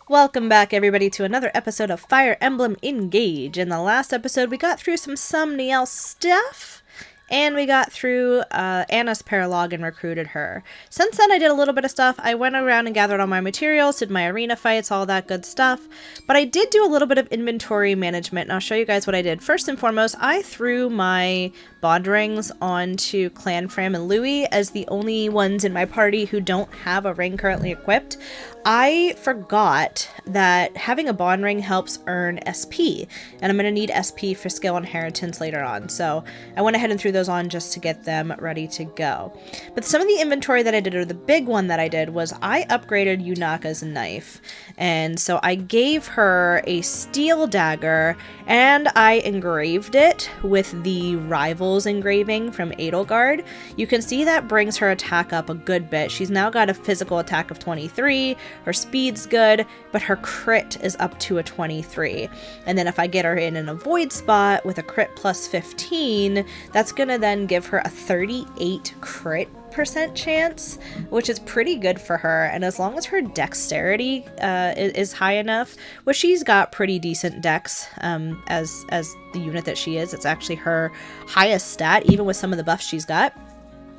Welcome back, everybody, to another episode of Fire Emblem Engage. In the last episode, we got through some Sumniel stuff, and we got through Anna's paralog and recruited her. Since then, I did a little bit of stuff. I went around and gathered all my materials, did my arena fights, all that good stuff. But I did do a little bit of inventory management, and I'll show you guys what I did. First and foremost, I threw my bond rings onto Clan Fram and Louie as the only ones in my party who don't have a ring currently equipped. I forgot that having a bond ring helps earn SP, and I'm going to need SP for skill inheritance later on, so I went ahead and threw those on just to get them ready to go. But some of the inventory that I did, or the big one that I did, was I upgraded Yunaka's knife, and so I gave her a steel dagger, and I engraved it with the Rivals engraving from Edelgard. You can see that brings her attack up a good bit. She's now got a physical attack of 23, her speed's good, but her crit is up to a 23. And then if I get her in an avoid spot with a crit plus 15, that's gonna then give her a 38 crit percent chance, which is pretty good for her. And as long as her dexterity is high enough, well, she's got pretty decent dex as the unit that she is. It's actually her highest stat, even with some of the buffs she's got.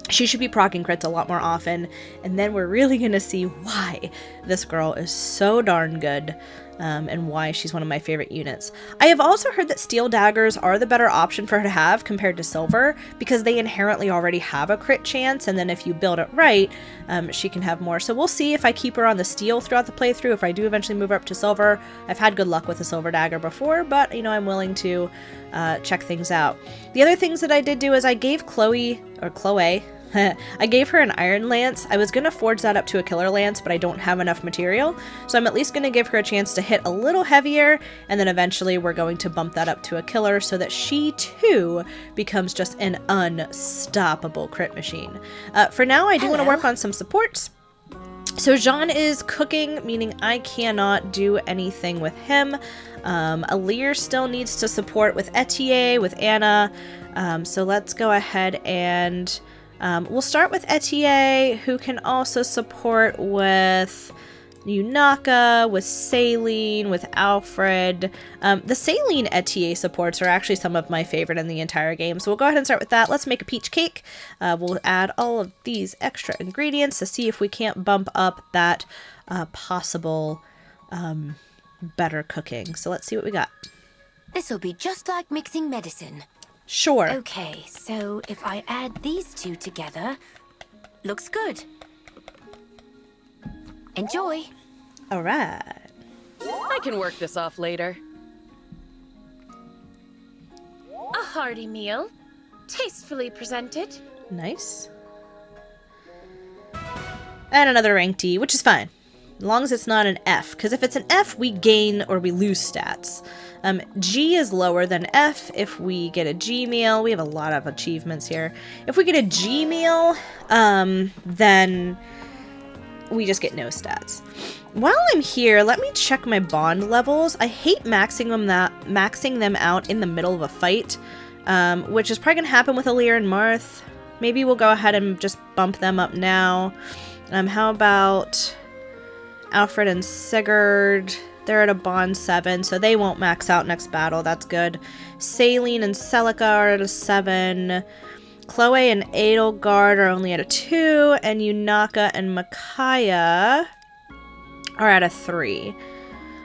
She should be proccing crits a lot more often, and then we're really gonna see why this girl is so darn good, and why she's one of my favorite units. I have also heard that steel daggers are the better option for her to have compared to silver, because they inherently already have a crit chance, and then if you build it right, she can have more. So we'll see if I keep her on the steel throughout the playthrough, if I do eventually move her up to silver. I've had good luck with a silver dagger before, but, you know, I'm willing to check things out. The other things that I did do is I gave Chloe, I gave her an iron lance. I was going to forge that up to a killer lance, but I don't have enough material, so I'm at least going to give her a chance to hit a little heavier, and then eventually we're going to bump that up to a killer so that she too becomes just an unstoppable crit machine. For now, I do want to work on some supports. So Jean is cooking, meaning I cannot do anything with him. Alir still needs to support with Etier, with Anna, so let's go ahead and we'll start with Etier, who can also support with Yunaka, with Saline, with Alfred. The Saline Etier supports are actually some of my favorite in the entire game, so we'll go ahead and start with that. Let's make a peach cake. We'll add all of these extra ingredients to see if we can't bump up that possible better cooking. So let's see what we got. This'll be just like mixing medicine. Sure. Okay, so if I add these two together, looks good. Enjoy. All right. I can work this off later. A hearty meal, tastefully presented. Nice. And another rank D, which is fine. As long as it's not an F, because if it's an F, we gain or we lose stats. G is lower than F. If we get a G meal, we have a lot of achievements here. If we get a G meal, then we just get no stats. While I'm here, let me check my bond levels. I hate maxing them out in the middle of a fight, which is probably gonna happen with Alir and Marth. Maybe we'll go ahead and just bump them up now. How about Alfred and Sigurd? They're at a bond 7, so they won't max out next battle. That's good. Saline and Celica are at a 7. Chloe and Edelgard are only at a 2. And Yunaka and Micaiah are at a 3.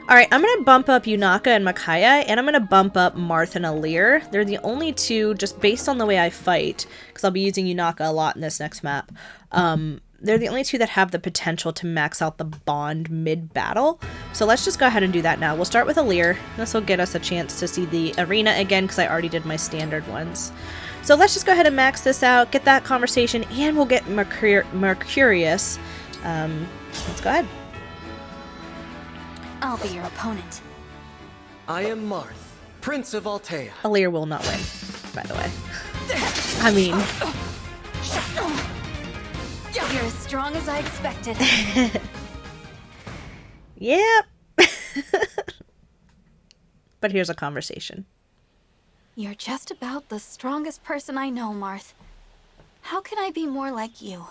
Alright, I'm going to bump up Yunaka and Micaiah, and I'm going to bump up Marth and Alir. They're the only two, just based on the way I fight, because I'll be using Yunaka a lot in this next map. They're the only two that have the potential to max out the bond mid-battle. So let's just go ahead and do that now. We'll start with Alir. This will get us a chance to see the arena again, because I already did my standard ones. So let's just go ahead and max this out, get that conversation, and we'll get Mercurius. Let's go ahead. I'll be your opponent. I am Marth, Prince of Altea. Alir will not win, by the way. I mean... You're as strong as I expected. Yep. But here's a conversation. You're just about the strongest person I know, Marth. How can I be more like you?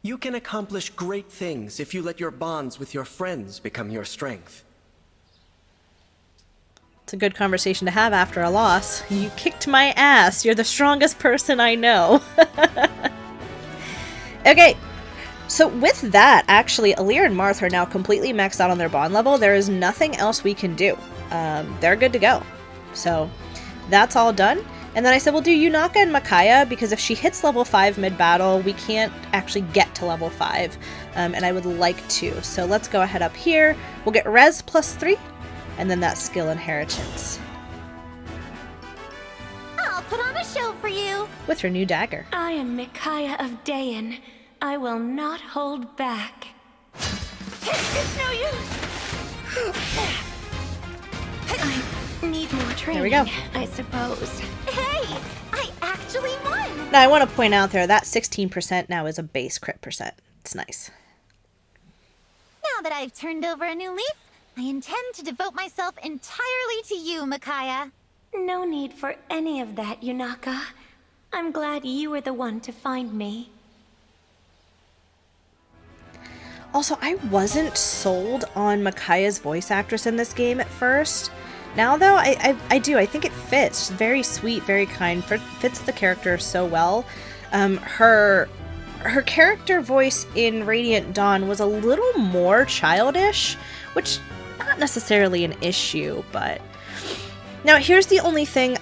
You can accomplish great things if you let your bonds with your friends become your strength. It's a good conversation to have after a loss. You kicked my ass. You're the strongest person I know. Okay. So with that, actually, Alir and Marth are now completely maxed out on their bond level. There is nothing else we can do. They're good to go. So that's all done. And then I said we'll do Yunaka and Micaiah, because if she hits level 5 mid-battle, we can't actually get to level 5. And I would like to. So let's go ahead up here. We'll get Res plus 3, and then that skill inheritance. I'll put on a show for you. With her new dagger. I am Micaiah of Dayan. I will not hold back. It's no use. I need more training, we go. I suppose. Hey, I actually won. Now I want to point out there that 16% now is a base crit percent. It's nice. Now that I've turned over a new leaf, I intend to devote myself entirely to you, Micaiah. No need for any of that, Yunaka. I'm glad you were the one to find me. Also, I wasn't sold on Micaiah's voice actress in this game at first. Now, though, I do. I think it fits. She's very sweet, very kind, fits the character so well. Her character voice in Radiant Dawn was a little more childish, which not necessarily an issue, but... Now, here's the only thing.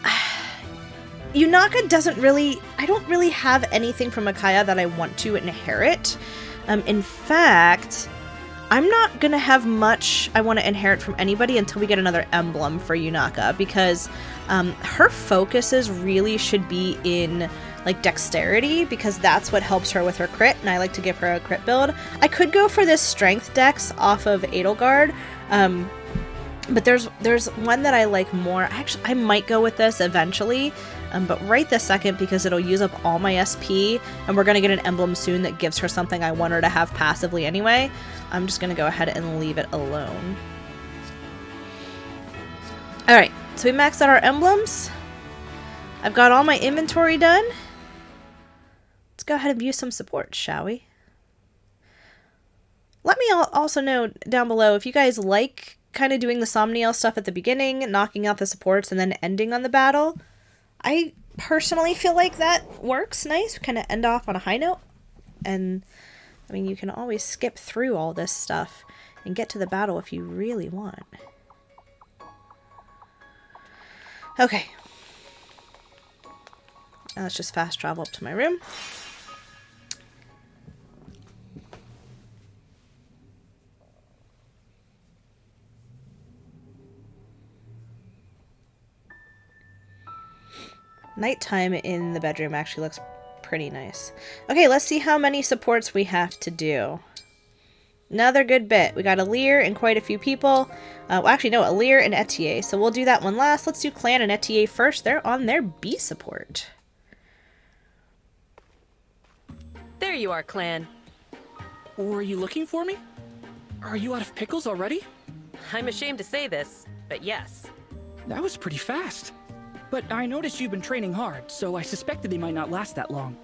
Yunaka doesn't really... I don't really have anything from Micaiah that I want to inherit. In fact, I'm not going to have much I want to inherit from anybody until we get another emblem for Yunaka, because her focuses really should be in like dexterity, because that's what helps her with her crit, and I like to give her a crit build. I could go for this strength dex off of Edelgard, but there's one that I like more. Actually, I might go with this eventually, but right this second, because it'll use up all my SP, and we're going to get an emblem soon that gives her something I want her to have passively anyway, I'm just going to go ahead and leave it alone. Alright, so we maxed out our emblems. I've got all my inventory done. Let's go ahead and view some support, shall we? Let me also know down below if you guys like kind of doing the Somniel stuff at the beginning, knocking out the supports, and then ending on the battle. I personally feel like that works nice. We kind of end off on a high note. And, I mean, you can always skip through all this stuff and get to the battle if you really want. Okay. Now let's just fast travel up to my room. Nighttime in the bedroom actually looks pretty nice. Okay, let's see how many supports we have to do. Another good bit. We got Alir and quite a few people. Well, actually, no, Alir and Etier. So we'll do that one last. Let's do Clan and Etier first. They're on their B support. There you are, Clan. Were you looking for me? Are you out of pickles already? I'm ashamed to say this, but yes. That was pretty fast. But I noticed you've been training hard, so I suspected they might not last that long.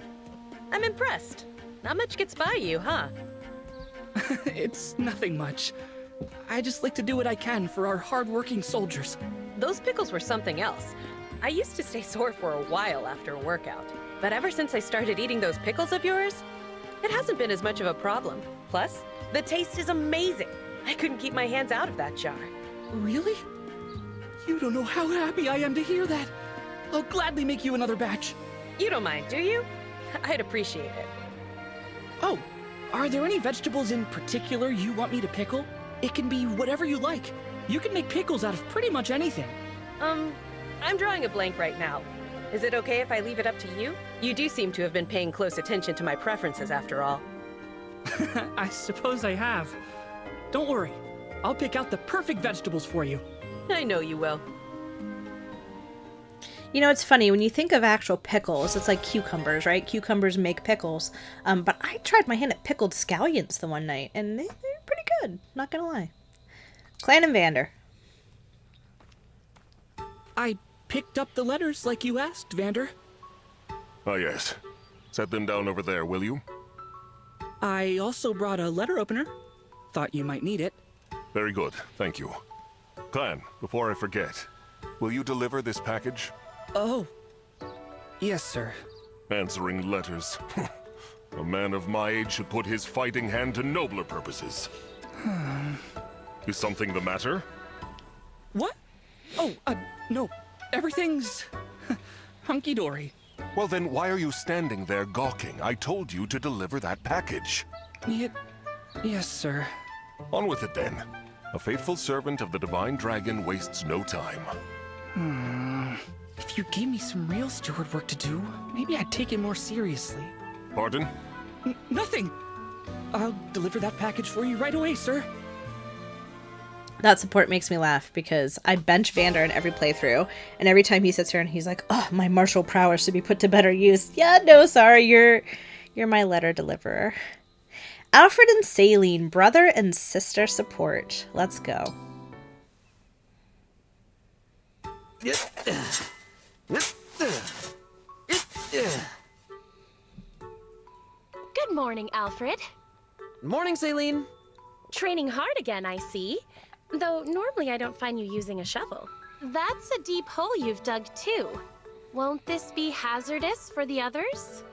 I'm impressed. Not much gets by you, huh? It's nothing much. I just like to do what I can for our hard-working soldiers. Those pickles were something else. I used to stay sore for a while after a workout, but ever since I started eating those pickles of yours, it hasn't been as much of a problem. Plus, the taste is amazing. I couldn't keep my hands out of that jar. Really? You don't know how happy I am to hear that. I'll gladly make you another batch. You don't mind, do you? I'd appreciate it. Oh, are there any vegetables in particular you want me to pickle? It can be whatever you like. You can make pickles out of pretty much anything. I'm drawing a blank right now. Is it okay if I leave it up to you? You do seem to have been paying close attention to my preferences after all. I suppose I have. Don't worry. I'll pick out the perfect vegetables for you. I know you will. You know, it's funny, when you think of actual pickles, it's like cucumbers, right? Cucumbers make pickles. But I tried my hand at pickled scallions the one night, and they're pretty good, not gonna lie. Clan and Vander. I picked up the letters like you asked, Vander. Ah, yes. Set them down over there, will you? I also brought a letter opener. Thought you might need it. Very good, thank you. Clan, before I forget, will you deliver this package? Oh. Yes, sir. Answering letters. A man of my age should put his fighting hand to nobler purposes. Is something the matter? What? Oh, no. Everything's hunky-dory. Well then, why are you standing there gawking? I told you to deliver that package. Yes, sir. On with it then. A faithful servant of the Divine Dragon wastes no time. If you gave me some real steward work to do, maybe I'd take it more seriously. Pardon? Nothing! I'll deliver that package for you right away, sir. That support makes me laugh because I bench Vander in every playthrough, and every time he sits here and he's like, "Oh, my martial prowess should be put to better use." Yeah, no, sorry, you're my letter deliverer. Alfred and Saline, brother and sister support. Let's go. Good morning, Alfred. Morning, Saline. Training hard again, I see. Though normally I don't find you using a shovel. That's a deep hole you've dug too. Won't this be hazardous for the others?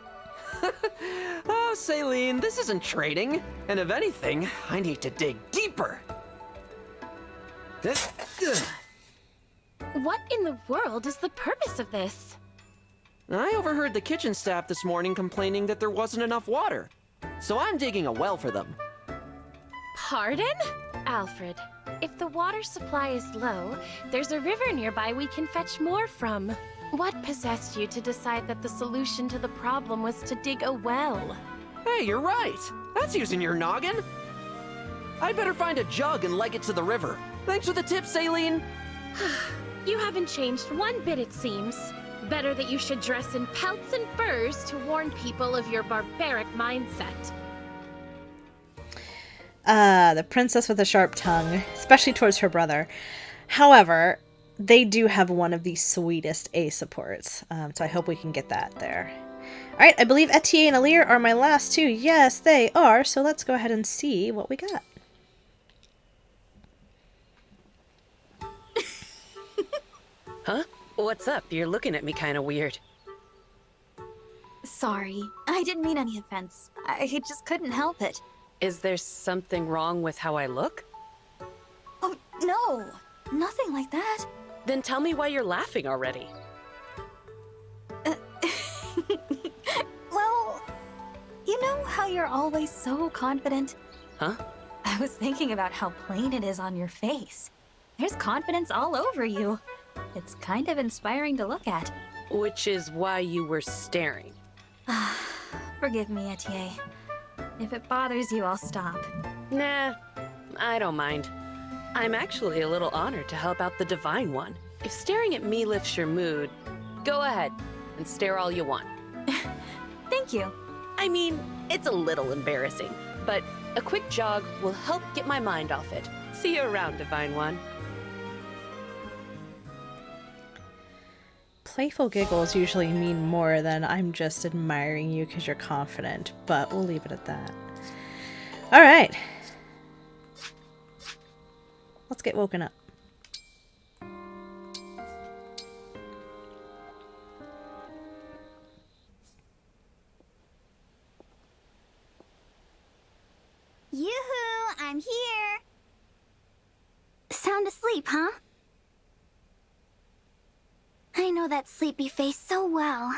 Oh, Saline, this isn't trading. And if anything, I need to dig deeper. What in the world is the purpose of this? I overheard the kitchen staff this morning complaining that there wasn't enough water. So I'm digging a well for them. Pardon? Alfred, if the water supply is low, there's a river nearby we can fetch more from. What possessed you to decide that the solution to the problem was to dig a well? Hey, you're right. That's using your noggin. I'd better find a jug and leg it to the river. Thanks for the tip, Saline. You haven't changed one bit, it seems. Better that you should dress in pelts and furs to warn people of your barbaric mindset. The princess with a sharp tongue, especially towards her brother. However, they do have one of the sweetest A supports, so I hope we can get that there. Alright, I believe Etier and Alir are my last two. Yes, they are, so let's go ahead and see what we got. Huh? What's up? You're looking at me kind of weird. Sorry, I didn't mean any offense. I just couldn't help it. Is there something wrong with how I look? Oh, no. Nothing like that. Then tell me why you're laughing already. Well, you know how you're always so confident? Huh? I was thinking about how plain it is on your face. There's confidence all over you. It's kind of inspiring to look at. Which is why you were staring. Forgive me, Etier. If it bothers you, I'll stop. Nah, I don't mind. I'm actually a little honored to help out the Divine One. If staring at me lifts your mood, go ahead and stare all you want. Thank you. I mean, it's a little embarrassing, but a quick jog will help get my mind off it. See you around, Divine One. Playful giggles usually mean more than I'm just admiring you because you're confident, but we'll leave it at that. Alright. Let's get woken up. Yoo-hoo! I'm here! Sound asleep, huh? I know that sleepy face so well.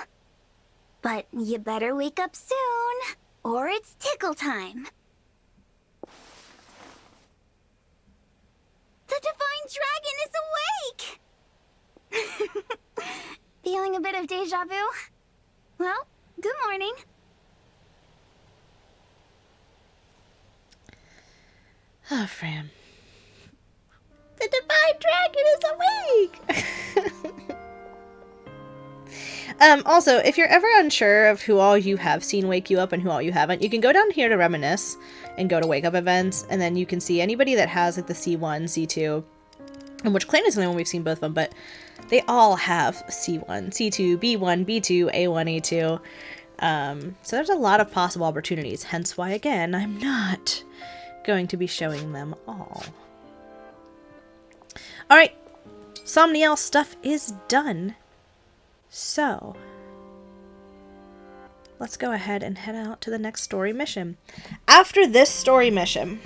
But you better wake up soon, or it's tickle time. The Divine Dragon is awake! Feeling a bit of deja vu? Well, good morning. Oh, Fran. The Divine Dragon is awake! Also, if you're ever unsure of who all you have seen wake you up and who all you haven't, you can go down here to Reminisce and go to Wake Up Events, and then you can see anybody that has like the C1, C2, and which clan is the only one we've seen both of them, but they all have C1, C2, B1, B2, A1, A2. So there's a lot of possible opportunities, hence why, again, I'm not going to be showing them all. Alright, Somniel stuff is done. So, let's go ahead and head out to the next story mission. After this story mission,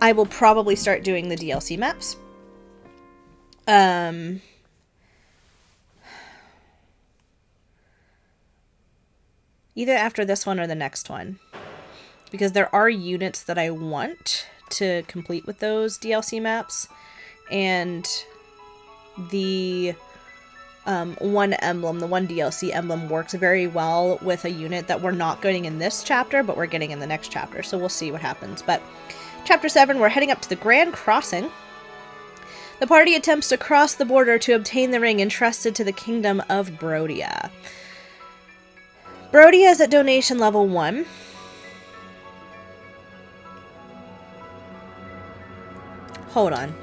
I will probably start doing the DLC maps. Either after this one or the next one. Because there are units that I want to complete with those DLC maps. And the one emblem, the one DLC emblem, works very well with a unit that we're not getting in this chapter, but we're getting in the next chapter. So we'll see what happens. But Chapter 7, we're heading up to the Grand Crossing. The party attempts to cross the border to obtain the ring entrusted to the kingdom of Brodia. Brodia is at donation level 1. Hold on.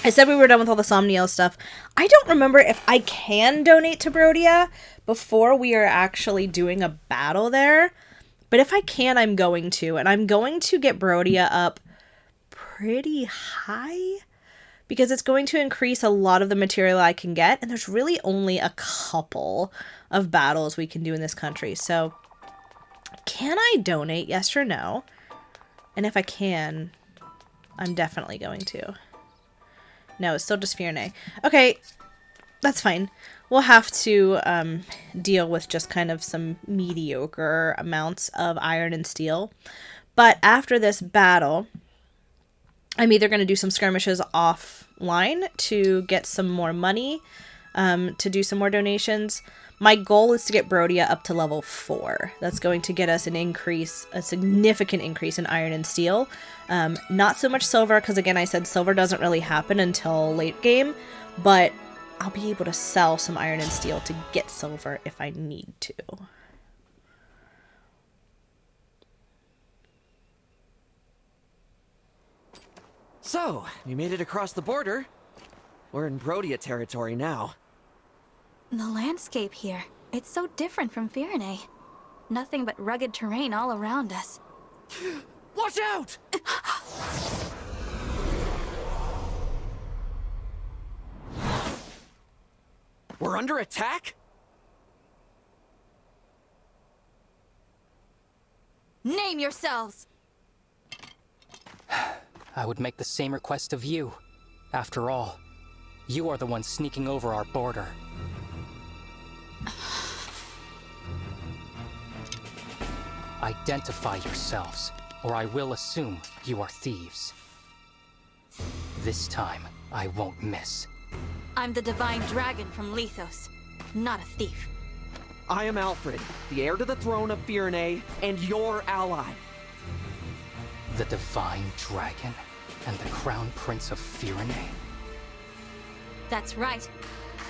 I said we were done with all the Somniel stuff. I don't remember if I can donate to Brodia before we are actually doing a battle there. But if I can, I'm going to. And I'm going to get Brodia up pretty high, because it's going to increase a lot of the material I can get. And there's really only a couple of battles we can do in this country. So, can I donate? Yes or no? And if I can, I'm definitely going to. No, it's still just Fire Emblem. Okay, that's fine. We'll have to deal with just kind of some mediocre amounts of iron and steel. But after this battle, I'm either going to do some skirmishes offline to get some more money, to do some more donations. My goal is to get Brodia up to level 4. That's going to get us an increase, a significant increase in iron and steel. Not so much silver, because again, I said silver doesn't really happen until late game, but I'll be able to sell some iron and steel to get silver if I need to. So, we made it across the border. We're in Brodia territory now. The landscape here, it's so different from Fire. Nothing but rugged terrain all around us. Watch out! We're under attack? Name yourselves! I would make the same request of you. After all, you are the one sneaking over our border. Identify yourselves, or I will assume you are thieves. This time, I won't miss. I'm the Divine Dragon from Lethos, not a thief. I am Alfred, the heir to the throne of Fire and your ally. The Divine Dragon and the Crown Prince of Fire? That's right.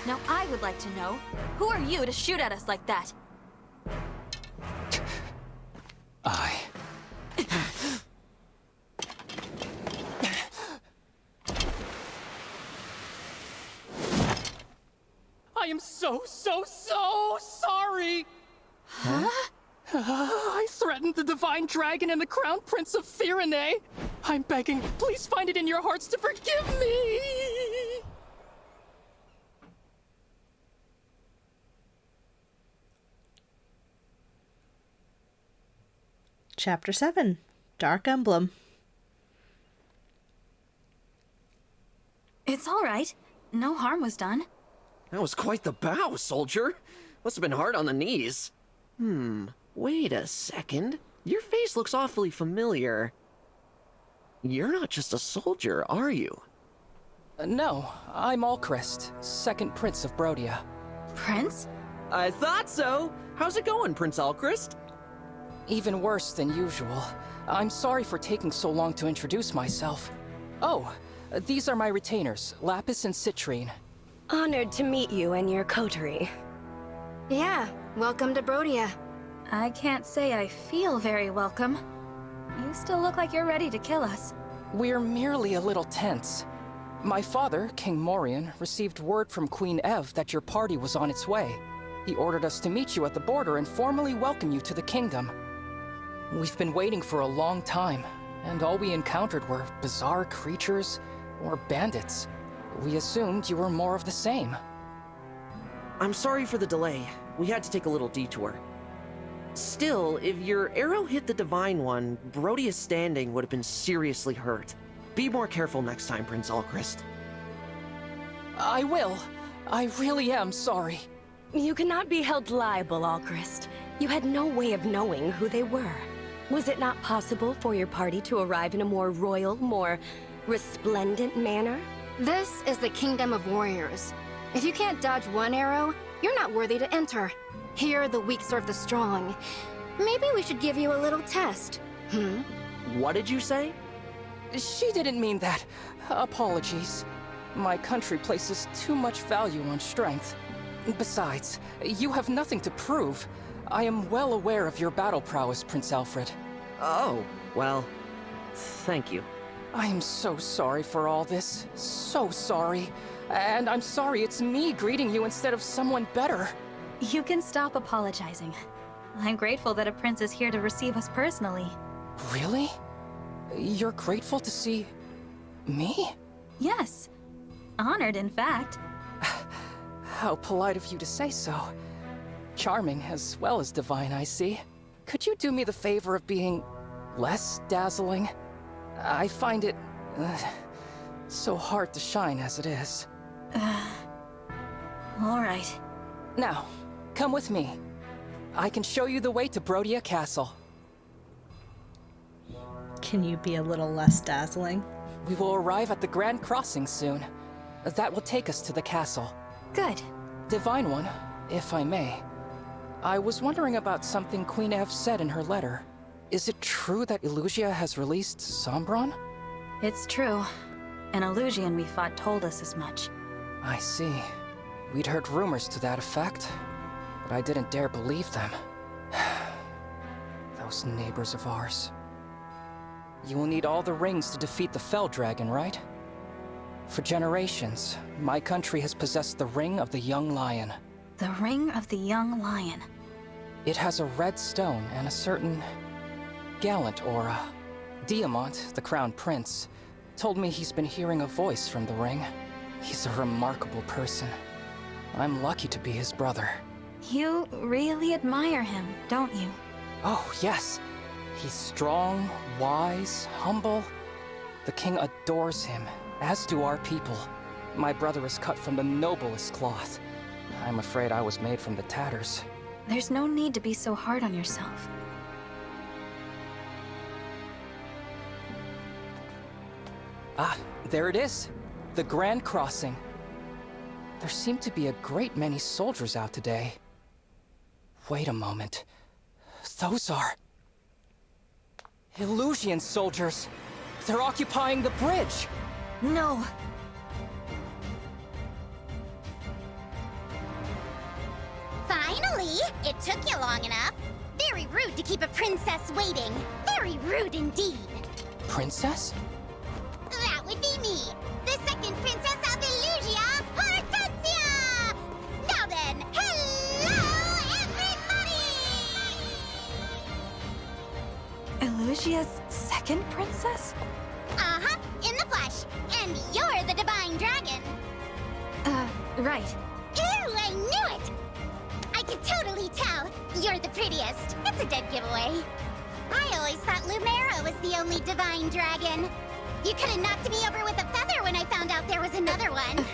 Now I would like to know, who are you to shoot at us like that? I am so sorry! Huh? I threatened the Divine Dragon and the Crown Prince of Fire. I'm begging, please find it in your hearts to forgive me! Chapter 7, Dark Emblem. It's all right. No harm was done. That was quite the bow, soldier. Must have been hard on the knees. Wait a second. Your face looks awfully familiar. You're not just a soldier, are you? No, I'm Alchrist, second Prince of Brodia. Prince? I thought so. How's it going, Prince Alchrist? Even worse than usual. I'm sorry for taking so long to introduce myself. Oh, these are my retainers, Lapis and Citrine. Honored to meet you and your coterie. Yeah, welcome to Brodia. I can't say I feel very welcome. You still look like you're ready to kill us. We're merely a little tense. My father, King Morian, received word from Queen Ev that your party was on its way. He ordered us to meet you at the border and formally welcome you to the kingdom. We've been waiting for a long time, and all we encountered were bizarre creatures, or bandits. We assumed you were more of the same. I'm sorry for the delay. We had to take a little detour. Still, if your arrow hit the Divine One, Brodia's standing would have been seriously hurt. Be more careful next time, Prince Alchrist. I will. I really am sorry. You cannot be held liable, Alchrist. You had no way of knowing who they were. Was it not possible for your party to arrive in a more royal, more resplendent manner? This is the Kingdom of Warriors. If you can't dodge one arrow, you're not worthy to enter. Here, the weak serve the strong. Maybe we should give you a little test. What did you say? She didn't mean that. Apologies. My country places too much value on strength. Besides, you have nothing to prove. I am well aware of your battle prowess, Prince Alfred. Oh, well, thank you. I am so sorry for all this. So sorry. And I'm sorry it's me greeting you instead of someone better. You can stop apologizing. I'm grateful that a prince is here to receive us personally. Really? You're grateful to see... me? Yes. Honored, in fact. How polite of you to say so. Charming as well as divine, I see. Could you do me the favor of being less dazzling? I find it so hard to shine as it is. All right. Now, come with me. I can show you the way to Brodia Castle. Can you be a little less dazzling? We will arrive at the Grand Crossing soon. That will take us to the castle. Good. Divine One, if I may. I was wondering about something Queen Ev said in her letter. Is it true that Illusia has released Sombron? It's true. An Illusian we fought told us as much. I see. We'd heard rumors to that effect, but I didn't dare believe them. Those neighbors of ours. You will need all the rings to defeat the Fell Dragon, right? For generations, my country has possessed the Ring of the Young Lion. The Ring of the Young Lion. It has a red stone and a certain gallant aura. Diamant, the Crown Prince, told me he's been hearing a voice from the ring. He's a remarkable person. I'm lucky to be his brother. You really admire him, don't you? Oh, yes. He's strong, wise, humble. The king adores him, as do our people. My brother is cut from the noblest cloth. I'm afraid I was made from the tatters. There's no need to be so hard on yourself. Ah, there it is. The Grand Crossing. There seem to be a great many soldiers out today. Wait a moment. Those are... Illusian soldiers. They're occupying the bridge. No. Finally! It took you long enough. Very rude to keep a princess waiting. Very rude indeed. Princess? That would be me, the second princess of Illusia, Hortensia! Now then, hello, everybody! Illusia's second princess? Uh-huh, in the flesh. And you're the divine dragon. Right. Ew, I knew it! I could totally tell. You're the prettiest. It's a dead giveaway. I always thought Lumera was the only divine dragon. You could have knocked me over with a feather when I found out there was another one.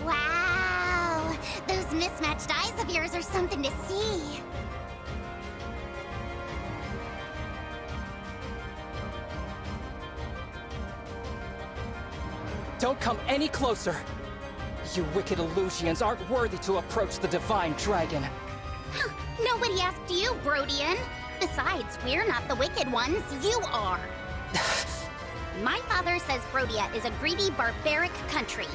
Wow, those mismatched eyes of yours are something to see. Don't come any closer! You wicked Illusians aren't worthy to approach the Divine Dragon. Nobody asked you, Brodian. Besides, we're not the wicked ones, you are. My father says Brodia is a greedy, barbaric country.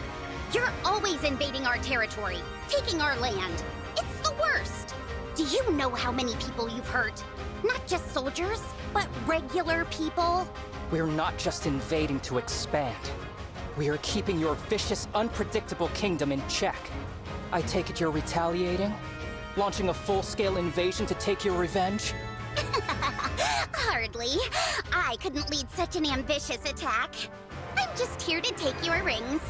You're always invading our territory, taking our land. It's the worst. Do you know how many people you've hurt? Not just soldiers, but regular people. We're not just invading to expand. We are keeping your vicious, unpredictable kingdom in check. I take it you're retaliating? Launching a full-scale invasion to take your revenge? Hardly. I couldn't lead such an ambitious attack. I'm just here to take your rings.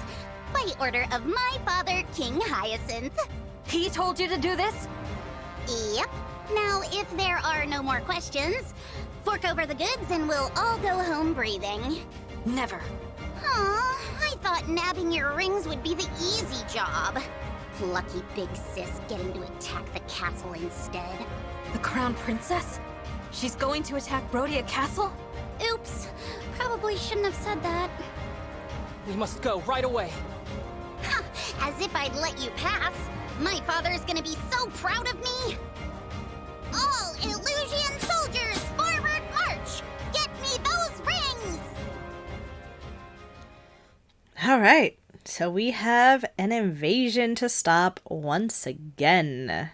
By order of my father, King Hyacinth. He told you to do this? Yep. Now, if there are no more questions, fork over the goods and we'll all go home breathing. Never. Aw, I thought nabbing your rings would be the easy job. Lucky big sis getting to attack the castle instead. The Crown Princess? She's going to attack Brodia Castle? Oops, probably shouldn't have said that. We must go right away. Ha, as if I'd let you pass. My father's gonna be so proud of me. All Illusion soldiers, forward march! Get me those rings! Alright, so we have an invasion to stop once again.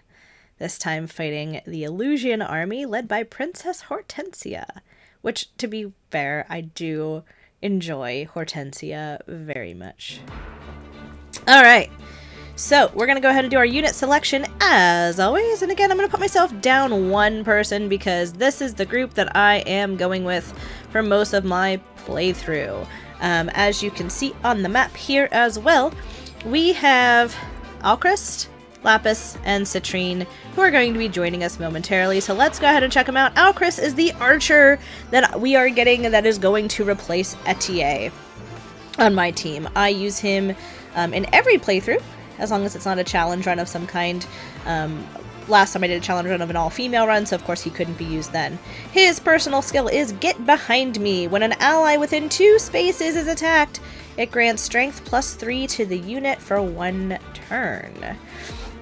This time fighting the Illusion army led by Princess Hortensia. Which, to be fair, I do enjoy Hortensia very much. Alright, so we're going to go ahead and do our unit selection as always. And again, I'm going to put myself down one person because this is the group that I am going with for most of my playthrough. As you can see on the map here as well, we have Alcryst, Lapis, and Citrine, who are going to be joining us momentarily. So let's go ahead and check them out. Alcryst is the archer that we are getting that is going to replace Etier on my team. I use him in every playthrough, as long as it's not a challenge run of some kind. Last time I did a challenge run of an all-female run, so of course he couldn't be used then. His personal skill is Get Behind Me. When an ally within 2 spaces is attacked, it grants strength +3 to the unit for 1 turn.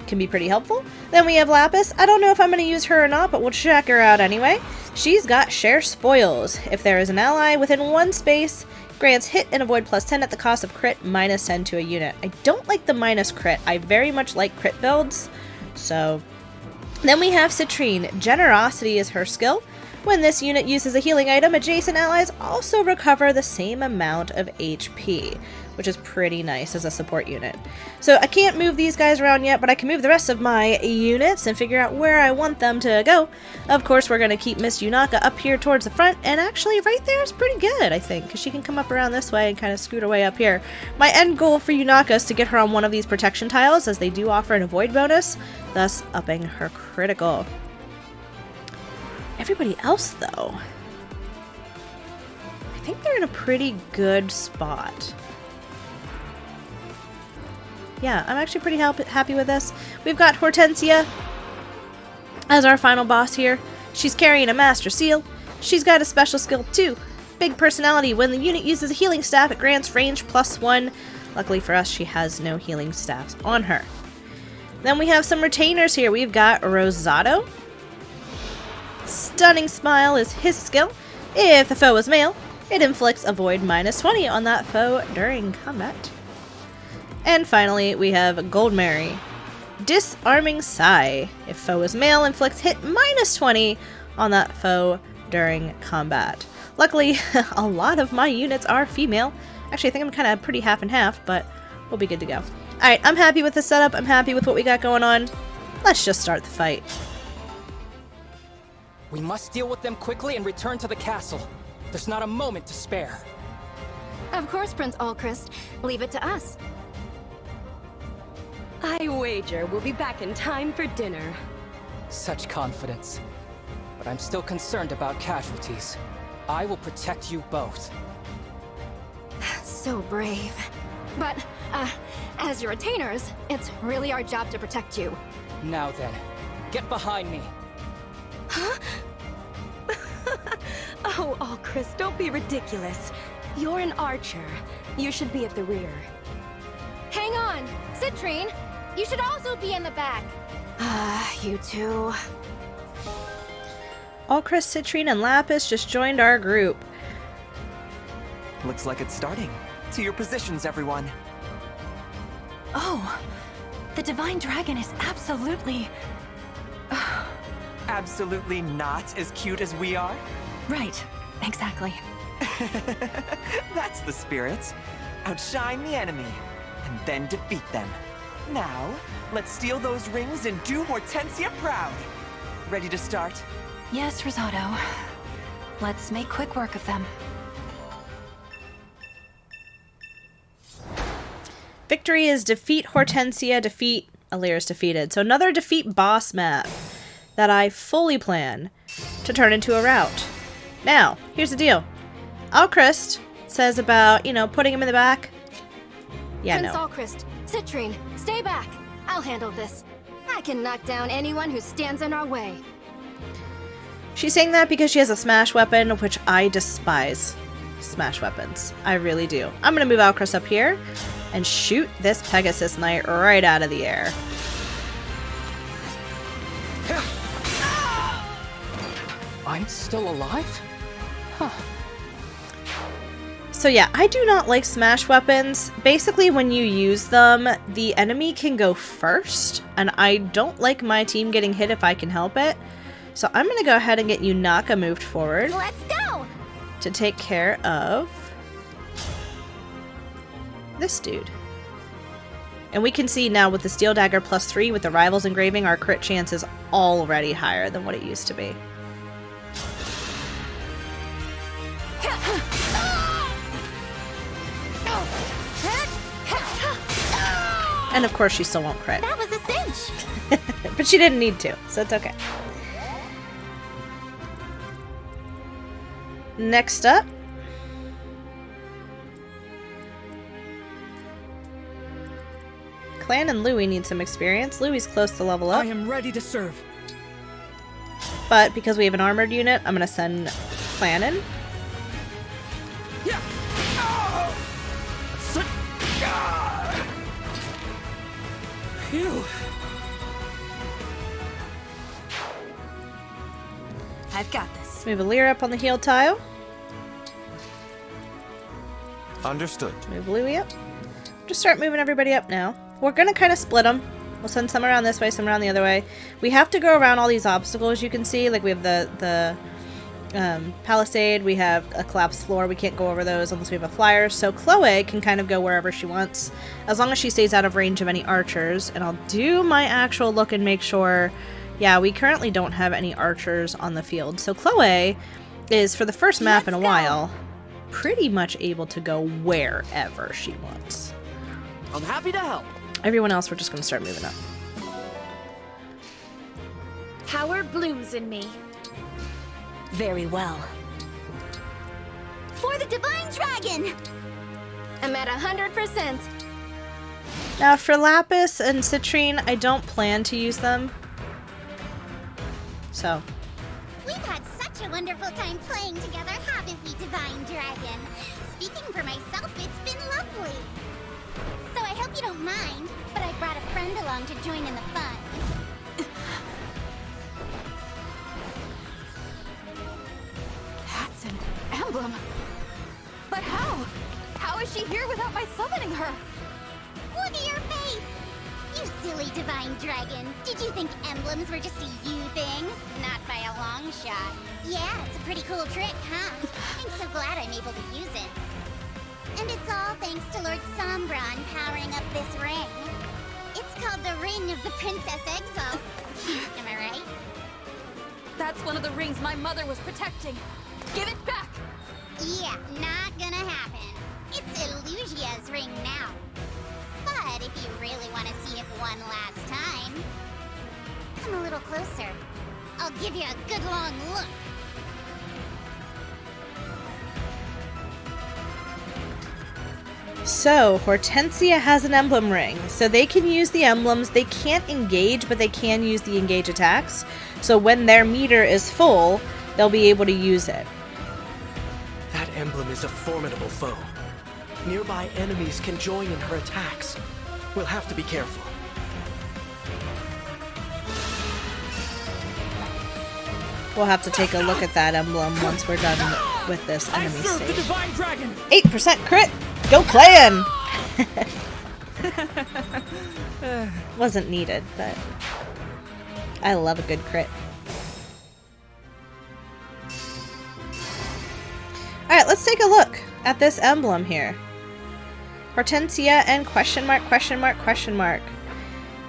Can be pretty helpful. Then we have Lapis. I don't know if I'm going to use her or not, but we'll check her out anyway. She's got Share Spoils. If there is an ally within 1 space, grants hit and avoid +10 at the cost of crit -10 to a unit. I don't like the minus crit. I very much like crit builds. So then we have Citrine. Generosity is her skill. When this unit uses a healing item, adjacent allies also recover the same amount of HP, which is pretty nice as a support unit. So I can't move these guys around yet, but I can move the rest of my units and figure out where I want them to go. Of course, we're going to keep Miss Yunaka up here towards the front, and actually right there is pretty good, I think, because she can come up around this way and kind of scoot her way up here. My end goal for Yunaka is to get her on one of these protection tiles, as they do offer an avoid bonus, thus upping her critical. Everybody else, though, I think they're in a pretty good spot. Yeah, I'm actually pretty happy with this. We've got Hortensia as our final boss here. She's carrying a Master Seal. She's got a special skill too. Big personality. When the unit uses a healing staff, it grants range +1. Luckily for us, she has no healing staffs on her. Then we have some retainers here. We've got Rosado. Stunning Smile is his skill. If the foe is male, it inflicts a void -20 on that foe during combat. And finally, we have Goldmary. Disarming Sigh. If foe is male, inflicts hit -20 on that foe during combat. Luckily, a lot of my units are female. Actually, I think I'm kind of pretty half and half, but we'll be good to go. Alright, I'm happy with the setup. I'm happy with what we got going on. Let's just start the fight. We must deal with them quickly and return to the castle. There's not a moment to spare. Of course, Prince Alcryst. Leave it to us. I wager we'll be back in time for dinner. Such confidence. But I'm still concerned about casualties. I will protect you both. So brave. But, as your retainers, it's really our job to protect you. Now then, get behind me. Huh? Oh, Alcryst, don't be ridiculous. You're an archer. You should be at the rear. Hang on! Citrine! You should also be in the back! You two. Alcryst, Citrine, and Lapis just joined our group. Looks like it's starting. To your positions, everyone. Oh, the Divine Dragon is absolutely... Absolutely not as cute as we are? Right, exactly. That's the spirit. Outshine the enemy, and then defeat them. Now, let's steal those rings and do Hortensia proud. Ready to start? Yes, Rosado. Let's make quick work of them. Victory is defeat Hortensia, defeat... Alira's defeated. So another defeat boss map that I fully plan to turn into a route. Now, here's the deal. Alchrist says about, you know, putting him in the back. Yeah, Prince no. Alchrist, Citrine, stay back. I'll handle this. I can knock down anyone who stands in our way. She's saying that because she has a smash weapon, which I despise. Smash weapons. I really do. I'm gonna move Alchrist up here and shoot this Pegasus Knight right out of the air. I'm still alive? Huh. So yeah, I do not like smash weapons. Basically, when you use them, the enemy can go first, and I don't like my team getting hit if I can help it. So I'm gonna go ahead and get Yunaka moved forward. Let's go! To take care of this dude. And we can see now with the Steel Dagger +3 with the Rivals engraving, our crit chance is already higher than what it used to be. And of course she still won't crit. That was a cinch! But she didn't need to, so it's okay. Next up, Clan and Louie need some experience. Louie's close to level up. I am ready to serve. But because we have an armored unit, I'm gonna send Clan in. Yeah. Phew. I've got this. Move Alira up on the heal tile. Understood. Move Louie up. Just start moving everybody up now. We're gonna kind of split them. We'll send some around this way, some around the other way. We have to go around all these obstacles you can see. Like we have the palisade, we have a collapsed floor. We can't go over those unless we have a flyer. So Chloe can kind of go wherever she wants, as long as she stays out of range of any archers. And I'll do my actual look and make sure. Yeah, we currently don't have any archers on the field. So Chloe is, for the first map in a while, pretty much able to go wherever she wants. I'm happy to help. Everyone else, we're just going to start moving up. Power blooms in me. Very well. For the Divine Dragon! I'm at 100%. Now, for Lapis and Citrine, I don't plan to use them. So. We've had such a wonderful time playing together, haven't we, Divine Dragon? Speaking for myself, it's been lovely. So I hope you don't mind, but I brought a friend along to join in the fun. That's an emblem. But how? How is she here without my summoning her? Look at your face! You silly Divine Dragon. Did you think emblems were just a you thing? Not by a long shot. Yeah, it's a pretty cool trick, huh? I'm so glad I'm able to use it. And it's all thanks to Lord Sombron powering up this ring. It's called the Ring of the Princess Exile. Am I right? That's one of the rings my mother was protecting. Give it back! Yeah, not gonna happen. It's Illusia's ring now. But if you really want to see it one last time, come a little closer. I'll give you a good long look. So, Hortensia has an emblem ring. So they can use the emblems. They can't engage, but they can use the engage attacks. So when their meter is full, they'll be able to use it. That emblem is a formidable foe. Nearby enemies can join in her attacks. We'll have to be careful. We'll have to take a look at that emblem once we're done with this enemy stage. The Divine Dragon. 8% crit! Go Clan! Wasn't needed, but I love a good crit. Alright, let's take a look at this emblem here. Hortensia and question mark, question mark, question mark.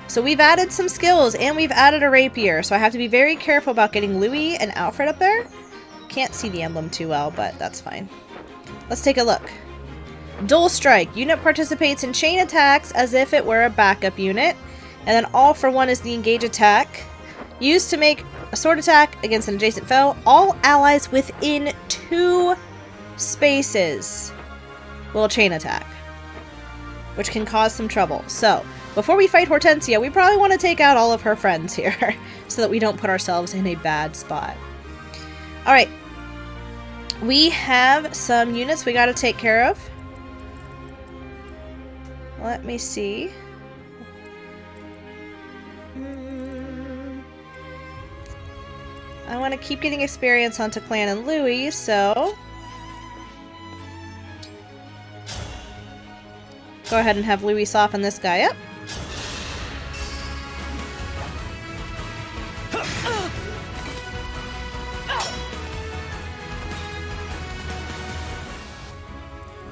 So we've added some skills, and we've added a rapier, so I have to be very careful about getting Louie and Alfred up there. Can't see the emblem too well, but that's fine. Let's take a look. Dual Strike. Unit participates in chain attacks as if it were a backup unit. And then All for One is the engage attack. Used to make a sword attack against an adjacent foe. All allies within 2 spaces will chain attack, which can cause some trouble. So, before we fight Hortensia, we probably want to take out all of her friends here so that we don't put ourselves in a bad spot. Alright. We have some units we gotta take care of. Let me see. I want to keep getting experience onto Clan and Louis, so go ahead and have Louis soften this guy up.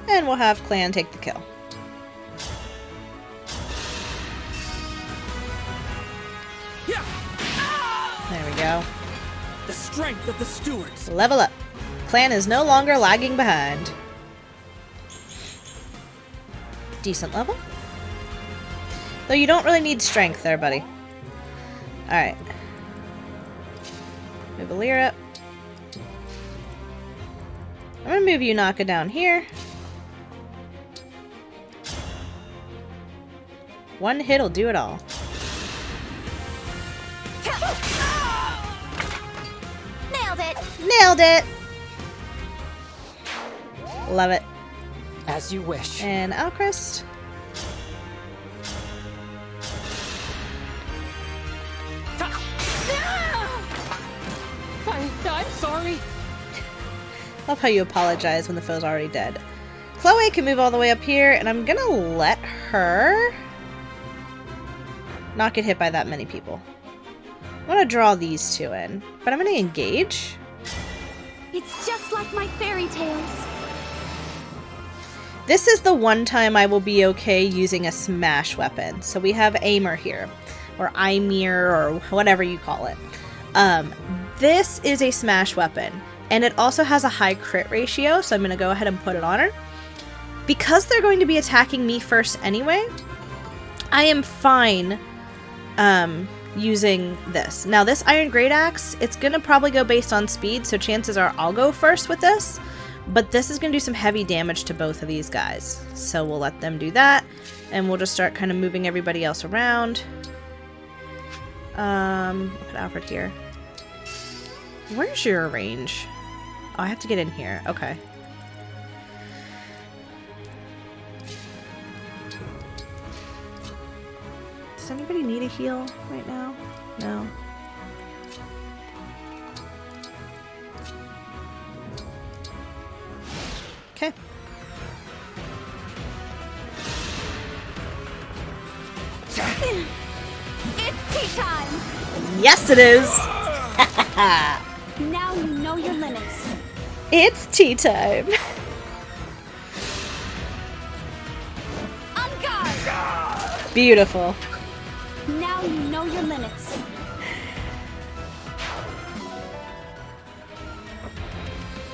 And we'll have Clan take the kill. There we go. The strength of the stewards. Level up. Clan is no longer lagging behind. Decent level. Though you don't really need strength there, buddy. Alright. Move Alir up. I'm gonna move Yunaka down here. One hit'll do it all. Nailed it! Nailed it! Love it. As you wish. And Alchrist. I'm sorry. Love how you apologize when the foe's already dead. Chloe can move all the way up here, and I'm gonna let her not get hit by that many people. I'm gonna draw these 2 in, but I'm gonna engage. It's just like my fairy tales. This is the one time I will be okay using a smash weapon. So we have Aimer here, or Ymir, or whatever you call it. This is a smash weapon, and it also has a high crit ratio, so I'm going to go ahead and put it on her. Because they're going to be attacking me first anyway, I am fine using this. Now this Iron Great Axe, it's going to probably go based on speed, so chances are I'll go first with this. But this is going to do some heavy damage to both of these guys. So we'll let them do that, and we'll just start kind of moving everybody else around. We'll put Alfred here. Where's your range? Oh, I have to get in here. Okay. Does anybody need a heal right now? No. Okay. It's tea time! Yes, it is! Now you know your limits. It's tea time! On guard! Beautiful. Now you know your limits.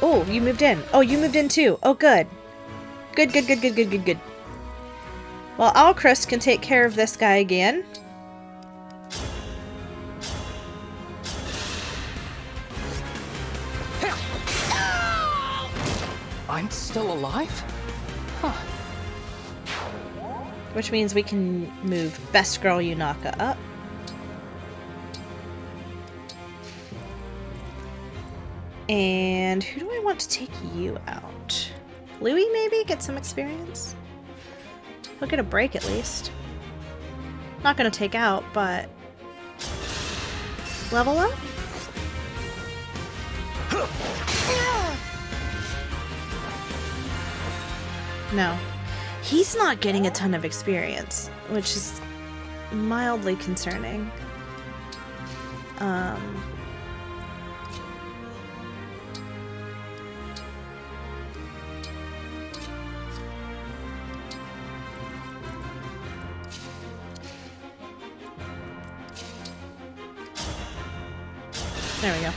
Oh, you moved in. Oh, you moved in too. Oh, good. Good, good, good, good, good, good, good. Well, Alchrist can take care of this guy again. I'm still alive? Huh. Which means we can move Best Girl Yunaka up. And who do I want to take you out? Louis, maybe? Get some experience? He'll get a break at least. Not gonna take out, but level up? No. He's not getting a ton of experience, which is mildly concerning. There we go.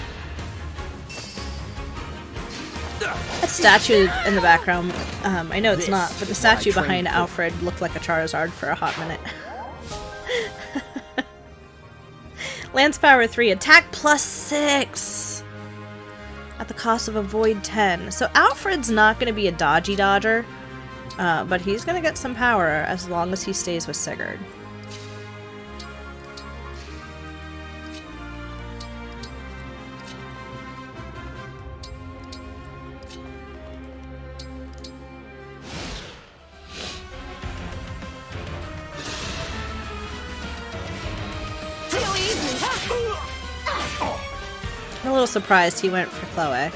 That statue in the background, I know it's not, but the statue behind Alfred looked like a Charizard for a hot minute. Lance Power 3, attack +6! At the cost of avoid 10. So Alfred's not going to be a dodgy dodger, but he's going to get some power as long as he stays with Sigurd. I'm a little surprised he went for Chloe.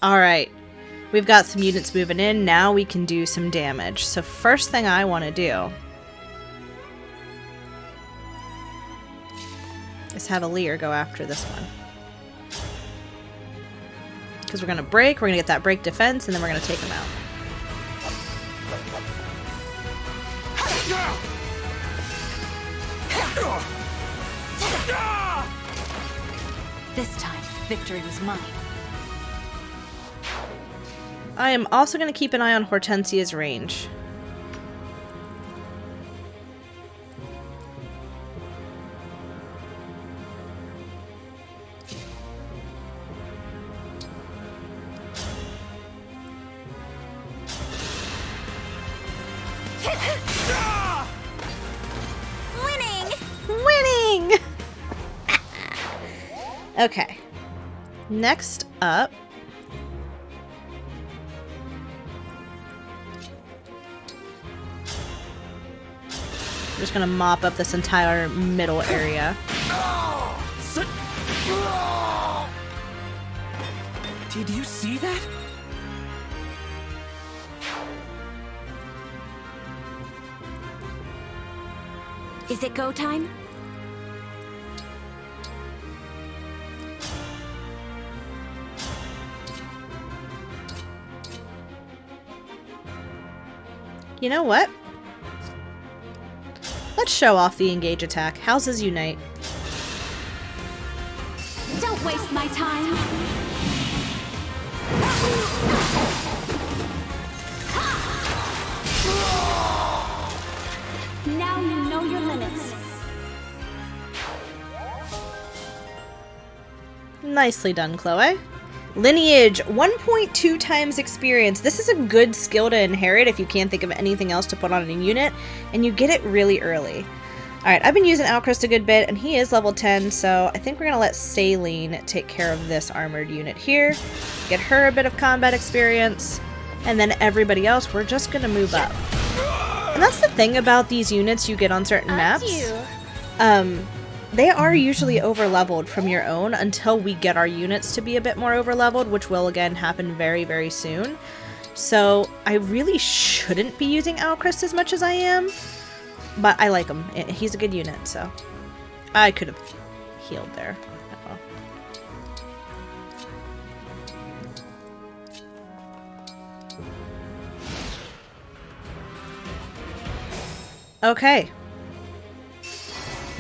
Alright, we've got some units moving in, now we can do some damage. So first thing I want to do is have Alear go after this one. Because we're going to break, we're going to get that break defense, and then we're going to take him out. This time, victory was mine. I am also going to keep an eye on Hortensia's range. Winning! Okay. Next up, I'm just gonna mop up this entire middle area. Did you see that? Is it go time? You know what? Let's show off the engage attack. Houses unite. Don't waste my time. Now you know your limits. Nicely done, Chloe. Lineage, 1.2 times experience. This is a good skill to inherit if you can't think of anything else to put on a unit, and you get it really early. Alright, I've been using Alchrist a good bit, and he is level 10, so I think we're going to let Saline take care of this armored unit here, get her a bit of combat experience, and then everybody else, we're just going to move up. And that's the thing about these units you get on certain maps. They are usually over-leveled from your own until we get our units to be a bit more over-leveled, which will again happen very, very soon. So I really shouldn't be using Alchrist as much as I am, but I like him. He's a good unit, so I could have healed there. Oh. Okay.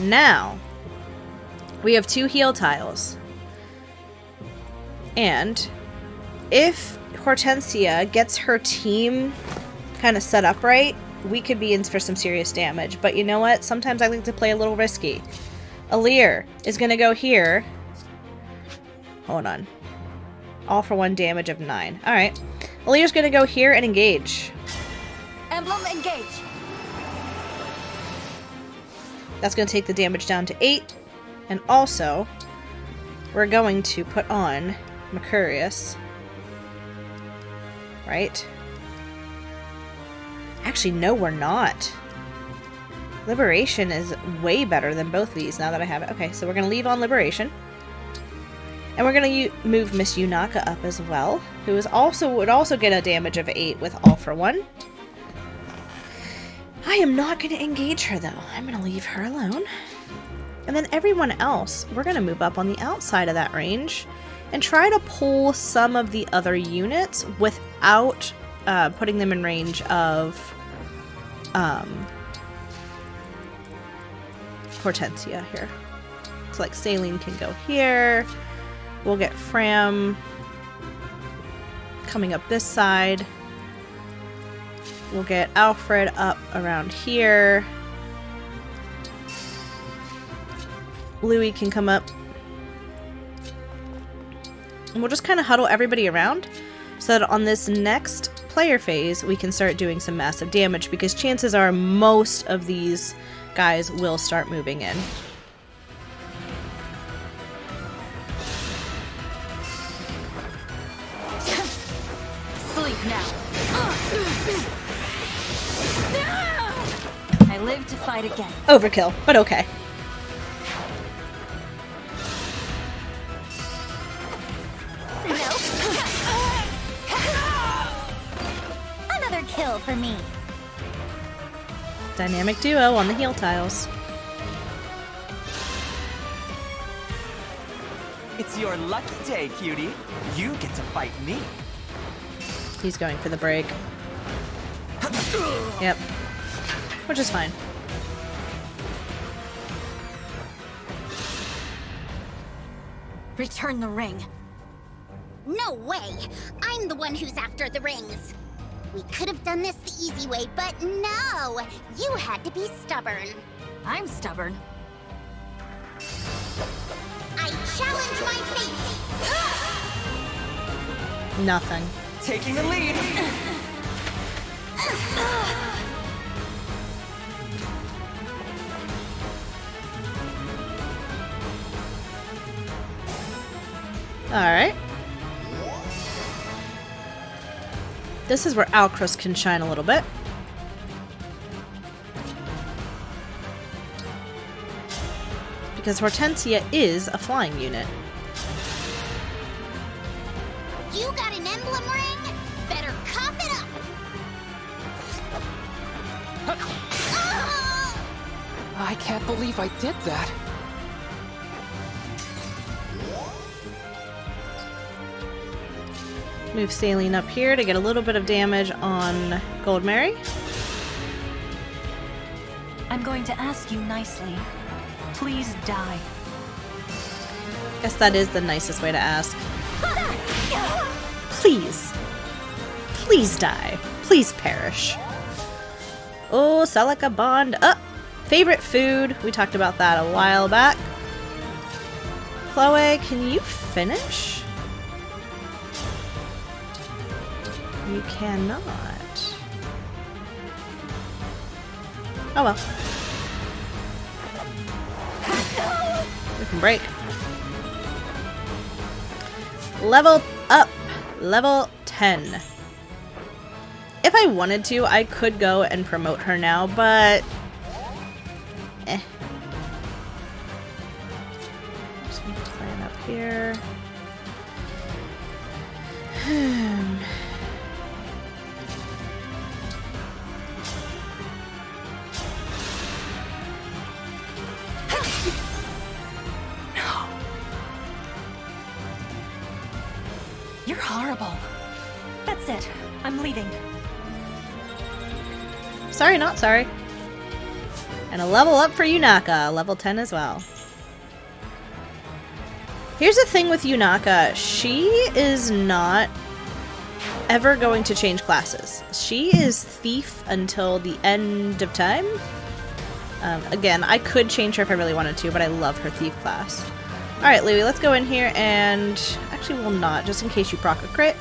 Now, we have 2 heal tiles. And if Hortensia gets her team kind of set up right, we could be in for some serious damage. But you know what? Sometimes I like to play a little risky. Alear is going to go here. Hold on. All for 1 damage of 9. Alright. Alear's going to go here and engage. Emblem engage. That's going to take the damage down to 8. And also, we're going to put on Mercurius. Right? Actually, no, we're not. Liberation is way better than both of these now that I have it. Okay, so we're going to leave on Liberation. And we're going to move Miss Yunaka up as well, who is would also get a damage of 8 with All for 1. I am not going to engage her, though. I'm going to leave her alone. And then everyone else, we're going to move up on the outside of that range and try to pull some of the other units without putting them in range of Hortensia here. So like Saline can go here. We'll get Fram coming up this side. We'll get Alfred up around here. Louis can come up. And we'll just kind of huddle everybody around so that on this next player phase we can start doing some massive damage, because chances are most of these guys will start moving in. Sleep now. I live to fight again. Overkill, but okay. Another kill for me. Dynamic duo on the heal tiles. It's your lucky day, cutie. You get to fight me. He's going for the break. Yep. Which is fine. Return the ring. No way! I'm the one who's after the rings. We could have done this the easy way, but no! You had to be stubborn. I'm stubborn. I challenge my fate! Nothing. Taking the lead. Alright. This is where Alcrus can shine a little bit. Because Hortensia is a flying unit. You got an emblem ring? Better cough it up! I can't believe I did that. Move Saline up here to get a little bit of damage on Gold Mary. I'm going to ask you nicely. Please die. Guess that is the nicest way to ask. Please. Please die. Please perish. Oh, Celica Bond up. Favorite food. We talked about that a while back. Chloe, can you finish? You cannot. Oh well. We can break. Level up. Level 10. If I wanted to, I could go and promote her now, but... Just need to plan up here. You're horrible. That's it. I'm leaving. Sorry, not sorry. And a level up for Yunaka, level 10 as well. Here's the thing with Yunaka, she is not ever going to change classes. She is Thief until the end of time. Again, I could change her if I really wanted to, but I love her Thief class. Alright, Louis, let's go in here and... Actually, we'll not, just in case you proc a crit.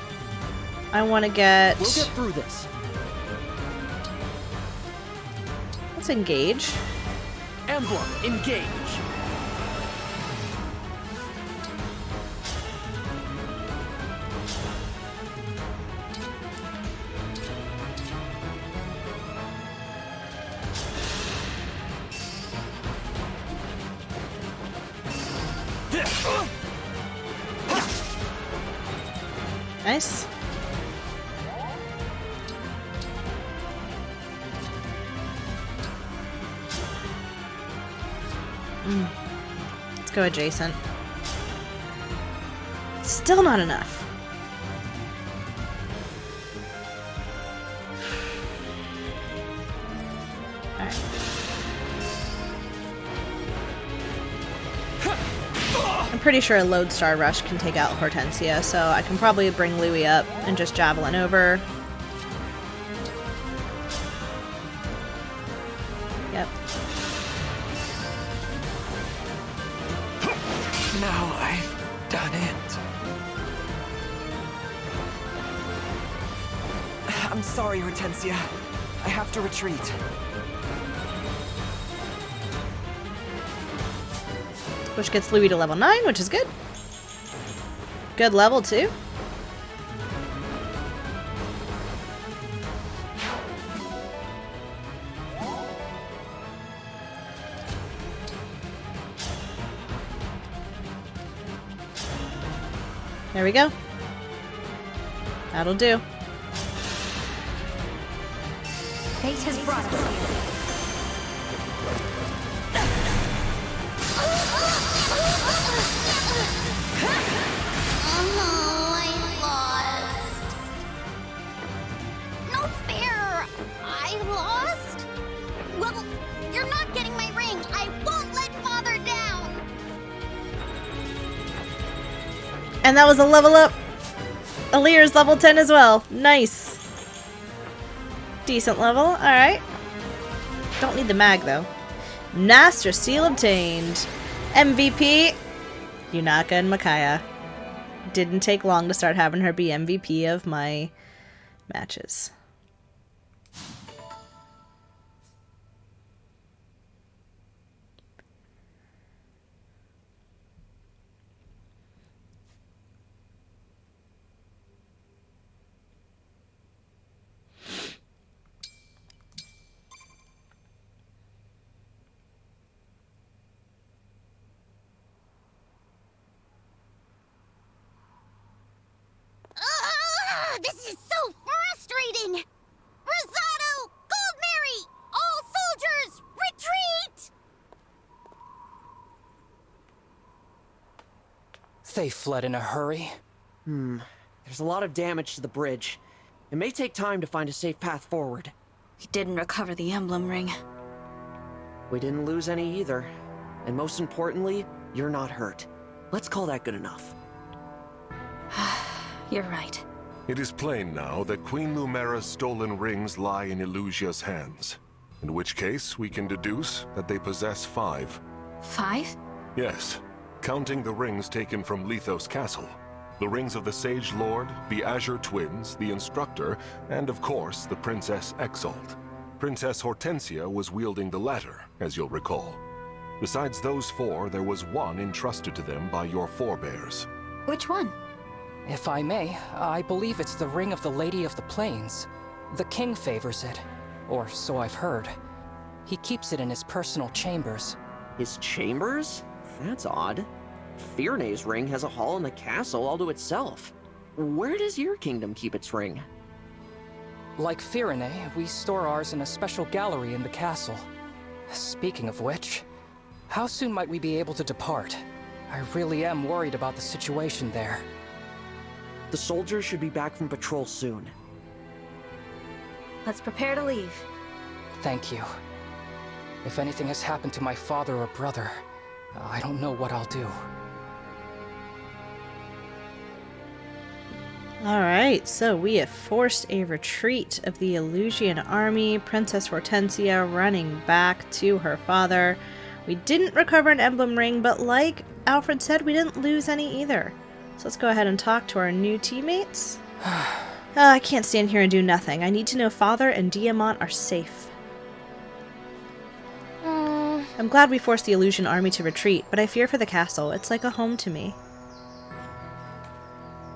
I want to get... We'll get through this. Let's engage. Emblem, engage. Nice. Let's go adjacent. Still not enough. I'm pretty sure a Lodestar Rush can take out Hortensia, so I can probably bring Louis up and just Javelin over. Yep. Now I've done it. I'm sorry, Hortensia. I have to retreat. Which gets Louis to level 9, which is good. Good level, too. There we go. That'll do. Fate has brought us here. Oh, I lost. No fair. I lost? Well, you're not getting my ring. I won't let Father down. And that was a level up. Alir's level 10 as well. Nice. Decent level. Alright. Don't need the mag, though. Master Seal obtained. MVP. Yunaka and Micaiah. Didn't take long to start having her be MVP of my matches. This is so frustrating! Rosado! Goldberry! All soldiers, retreat! They fled in a hurry. There's a lot of damage to the bridge. It may take time to find a safe path forward. We didn't recover the emblem ring. We didn't lose any either. And most importantly, you're not hurt. Let's call that good enough. You're right. It is plain now that Queen Lumera's stolen rings lie in Illusia's hands. In which case, we can deduce that they possess 5. 5? Yes, counting the rings taken from Lithos Castle. The rings of the Sage Lord, the Azure Twins, the Instructor, and of course, the Princess Exalt. Princess Hortensia was wielding the latter, as you'll recall. Besides those 4, there was one entrusted to them by your forebears. Which one? If I may, I believe it's the Ring of the Lady of the Plains. The king favors it, or so I've heard. He keeps it in his personal chambers. His chambers? That's odd. Firne's ring has a hall in the castle all to itself. Where does your kingdom keep its ring? Like Firene, we store ours in a special gallery in the castle. Speaking of which, how soon might we be able to depart? I really am worried about the situation there. The soldiers should be back from patrol soon. Let's prepare to leave. Thank you. If anything has happened to my father or brother, I don't know what I'll do. Alright, so we have forced a retreat of the Illusian army, Princess Hortensia running back to her father. We didn't recover an emblem ring, but like Alfred said, we didn't lose any either. So let's go ahead and talk to our new teammates. I can't stand here and do nothing. I need to know Father and Diamant are safe. I'm glad we forced the Illusion army to retreat, but I fear for the castle. It's like a home to me.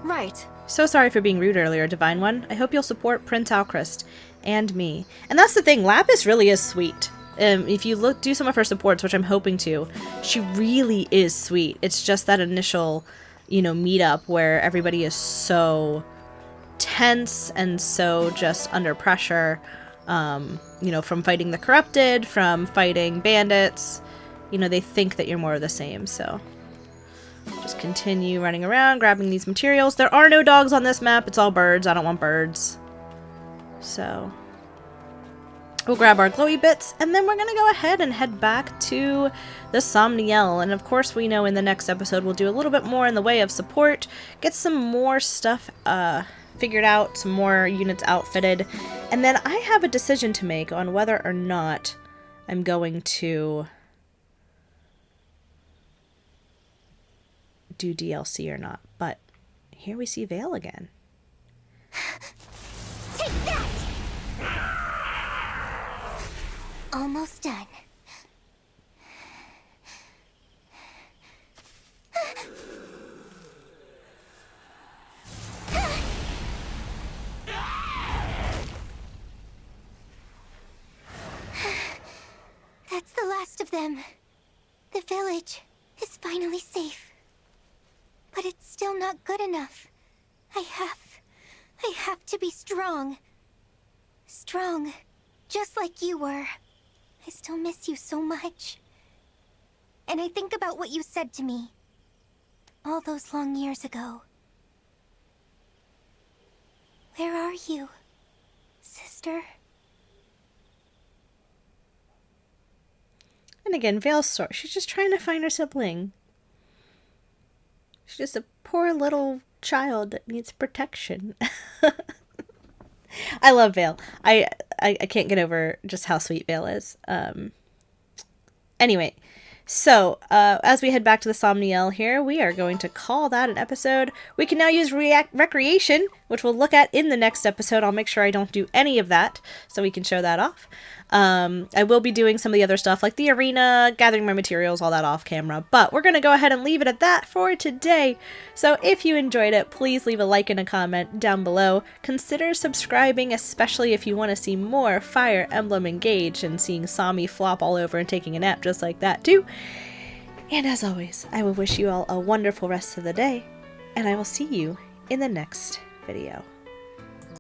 Right. So sorry for being rude earlier, Divine One. I hope you'll support Prince Alchrist and me. And that's the thing, Lapis really is sweet. If you do some of her supports, which I'm hoping to, she really is sweet. It's just that initial, meetup where everybody is so tense and so just under pressure, from fighting the corrupted, from fighting bandits. They think that you're more of the same, so just continue running around, grabbing these materials. There are no dogs on this map. It's all birds. I don't want birds. So, We'll grab our glowy bits, and then we're going to go ahead and head back to the Somniel. And of course, we know in the next episode we'll do a little bit more in the way of support, get some more stuff figured out, some more units outfitted, and then I have a decision to make on whether or not I'm going to do DLC or not. But here we see Vale again. Take that! Almost done. That's the last of them. The village is finally safe. But it's still not good enough. I have to be strong. Strong, just like you were. I still miss you so much. And I think about what you said to me all those long years ago. Where are you, sister? And again, Vale's story. She's just trying to find her sibling. She's just a poor little child that needs protection. I love Vale. I can't get over just how sweet Vale is. Anyway, so as we head back to the Somniel here, we are going to call that an episode. We can now use Recreation, which we'll look at in the next episode. I'll make sure I don't do any of that so we can show that off. I will be doing some of the other stuff like the arena, gathering my materials, all that off camera, but we're going to go ahead and leave it at that for today. So if you enjoyed it, please leave a like and a comment down below. Consider subscribing, especially if you want to see more Fire Emblem Engage and seeing Sami flop all over and taking a nap just like that too. And as always, I will wish you all a wonderful rest of the day, and I will see you in the next video.